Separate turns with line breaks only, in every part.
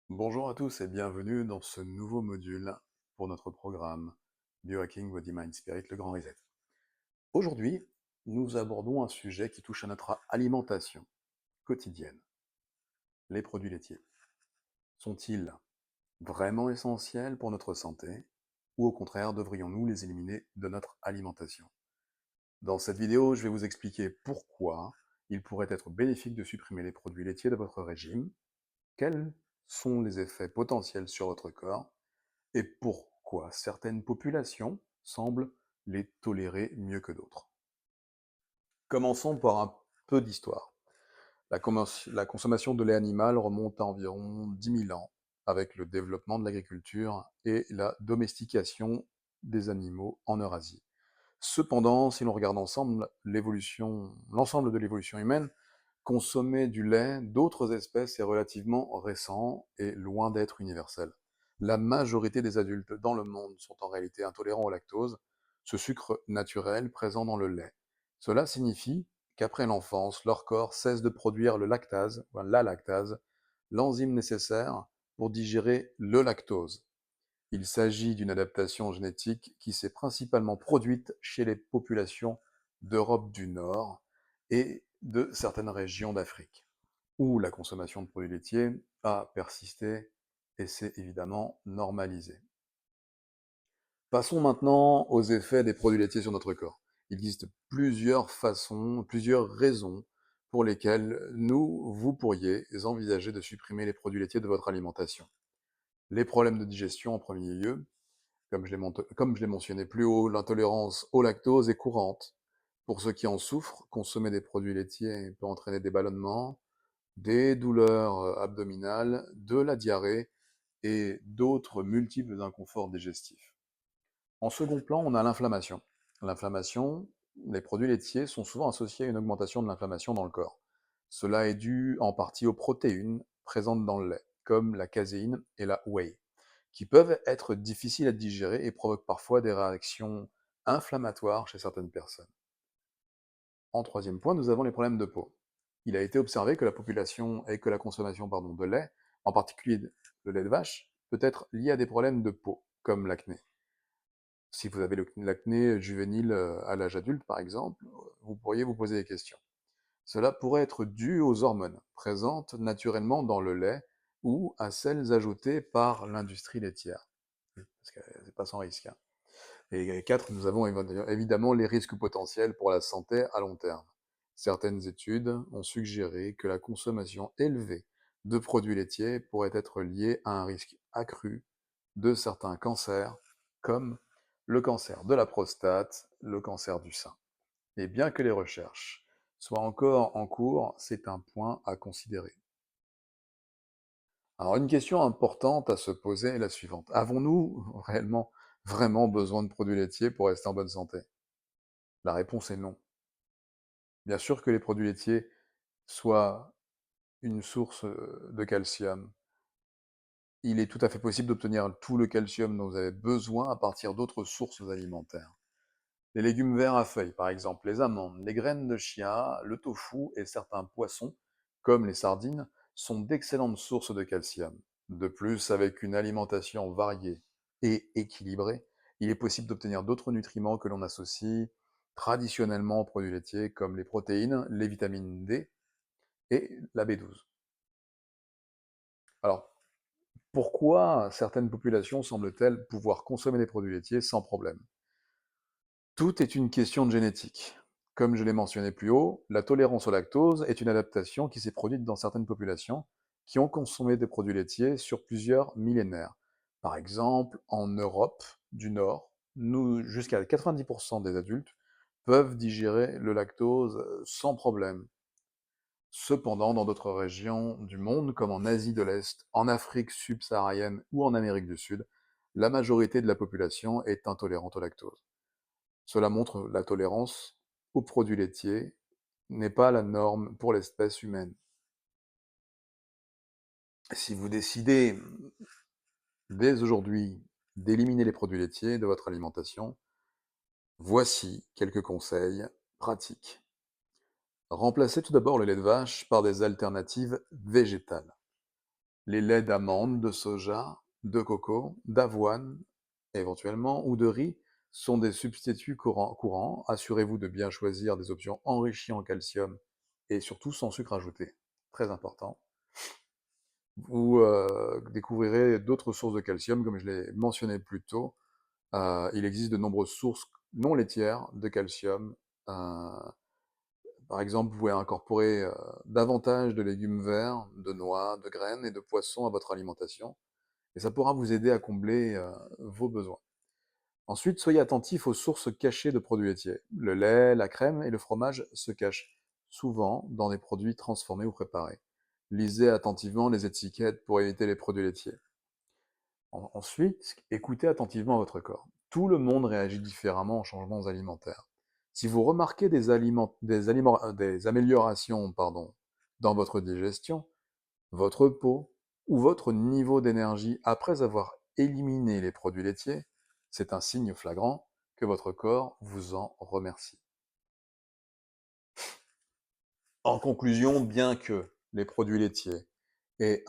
Bonjour à tous et bienvenue dans ce nouveau module pour notre programme Biohacking Body Mind Spirit, le Grand Reset. Aujourd'hui, nous abordons un sujet qui touche à notre alimentation quotidienne. Les produits laitiers. Sont-ils vraiment essentiels pour notre santé ou au contraire devrions-nous les éliminer de notre alimentation? Dans cette vidéo, je vais vous expliquer pourquoi il pourrait être bénéfique de supprimer les produits laitiers de votre régime, quels sont les effets potentiels sur votre corps et pourquoi certaines populations semblent les tolérer mieux que d'autres. Commençons par un peu d'histoire. La consommation de lait animal remonte à environ 10 000 ans, avec le développement de l'agriculture et la domestication des animaux en Eurasie. Cependant, si l'on regarde ensemble l'ensemble de l'évolution humaine, consommer du lait d'autres espèces est relativement récent et loin d'être universel. La majorité des adultes dans le monde sont en réalité intolérants au lactose, ce sucre naturel présent dans le lait. Cela signifie qu'après l'enfance, leur corps cesse de produire le lactase, la lactase, l'enzyme nécessaire pour digérer le lactose. Il s'agit d'une adaptation génétique qui s'est principalement produite chez les populations d'Europe du Nord et de certaines régions d'Afrique, où la consommation de produits laitiers a persisté et s'est évidemment normalisée. Passons maintenant aux effets des produits laitiers sur notre corps. Il existe plusieurs façons, plusieurs raisons pour lesquelles vous pourriez envisager de supprimer les produits laitiers de votre alimentation. Les problèmes de digestion en premier lieu, comme je l'ai mentionné plus haut, l'intolérance au lactose est courante. Pour ceux qui en souffrent, consommer des produits laitiers peut entraîner des ballonnements, des douleurs abdominales, de la diarrhée et d'autres multiples inconforts digestifs. En second plan, on a l'inflammation. L'inflammation, les produits laitiers sont souvent associés à une augmentation de l'inflammation dans le corps. Cela est dû en partie aux protéines présentes dans le lait, comme la caséine et la whey, qui peuvent être difficiles à digérer et provoquent parfois des réactions inflammatoires chez certaines personnes. En troisième point, nous avons les problèmes de peau. Il a été observé que la population et que la consommation de lait, en particulier le lait de vache, peut être liée à des problèmes de peau, comme l'acné. Si vous avez l'acné juvénile à l'âge adulte, par exemple, vous pourriez vous poser des questions. Cela pourrait être dû aux hormones présentes naturellement dans le lait ou à celles ajoutées par l'industrie laitière. Parce que c'est pas sans risque, hein. Et 4, nous avons évidemment les risques potentiels pour la santé à long terme. Certaines études ont suggéré que la consommation élevée de produits laitiers pourrait être liée à un risque accru de certains cancers, comme le cancer de la prostate, le cancer du sein. Et bien que les recherches soient encore en cours, c'est un point à considérer. Alors une question importante à se poser est la suivante. Avons-nous réellement vraiment besoin de produits laitiers pour rester en bonne santé? La réponse est non. Bien sûr que les produits laitiers soient une source de calcium. Il est tout à fait possible d'obtenir tout le calcium dont vous avez besoin à partir d'autres sources alimentaires. Les légumes verts à feuilles, par exemple, les amandes, les graines de chia, le tofu et certains poissons, comme les sardines, sont d'excellentes sources de calcium. De plus, avec une alimentation variée et équilibrée, il est possible d'obtenir d'autres nutriments que l'on associe traditionnellement aux produits laitiers, comme les protéines, les vitamines D et la B12. Alors, pourquoi certaines populations semblent-elles pouvoir consommer des produits laitiers sans problème? Tout est une question de génétique. Comme je l'ai mentionné plus haut, la tolérance au lactose est une adaptation qui s'est produite dans certaines populations qui ont consommé des produits laitiers sur plusieurs millénaires. Par exemple, en Europe du Nord, jusqu'à 90% des adultes peuvent digérer le lactose sans problème. Cependant, dans d'autres régions du monde, comme en Asie de l'Est, en Afrique subsaharienne ou en Amérique du Sud, la majorité de la population est intolérante au lactose. Cela montre la tolérance aux produits laitiers n'est pas la norme pour l'espèce humaine. Si vous décidez dès aujourd'hui d'éliminer les produits laitiers de votre alimentation, voici quelques conseils pratiques. Remplacez tout d'abord le lait de vache par des alternatives végétales. Les laits d'amande, de soja, de coco, d'avoine, éventuellement, ou de riz sont des substituts courants. Assurez-vous de bien choisir des options enrichies en calcium et surtout sans sucre ajouté. Très important. Vous découvrirez d'autres sources de calcium, comme je l'ai mentionné plus tôt. Il existe de nombreuses sources non laitières de calcium. Euh, Par exemple, vous pouvez incorporer davantage de légumes verts, de noix, de graines et de poissons à votre alimentation, et ça pourra vous aider à combler vos besoins. Ensuite, soyez attentif aux sources cachées de produits laitiers. Le lait, la crème et le fromage se cachent souvent dans des produits transformés ou préparés. Lisez attentivement les étiquettes pour éviter les produits laitiers. Ensuite, écoutez attentivement votre corps. Tout le monde réagit différemment aux changements alimentaires. Si vous remarquez des améliorations dans votre digestion, votre peau ou votre niveau d'énergie après avoir éliminé les produits laitiers, c'est un signe flagrant que votre corps vous en remercie. En conclusion, bien que les produits laitiers aient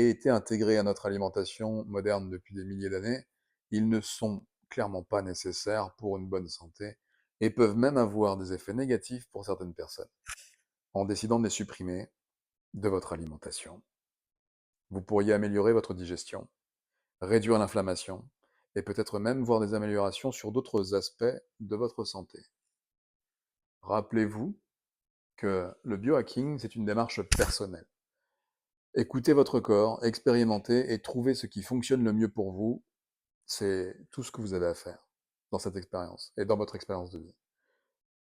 été intégrés à notre alimentation moderne depuis des milliers d'années, ils ne sont clairement pas nécessaires pour une bonne santé et peuvent même avoir des effets négatifs pour certaines personnes. En décidant de les supprimer de votre alimentation, vous pourriez améliorer votre digestion, réduire l'inflammation et peut-être même voir des améliorations sur d'autres aspects de votre santé. Rappelez-vous que le biohacking, c'est une démarche personnelle. Écoutez votre corps, expérimentez et trouvez ce qui fonctionne le mieux pour vous. C'est tout ce que vous avez à faire dans cette expérience et dans votre expérience de vie.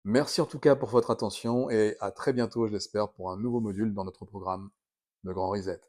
Merci en tout cas pour votre attention et à très bientôt, je l'espère, pour un nouveau module dans notre programme de Grand Reset.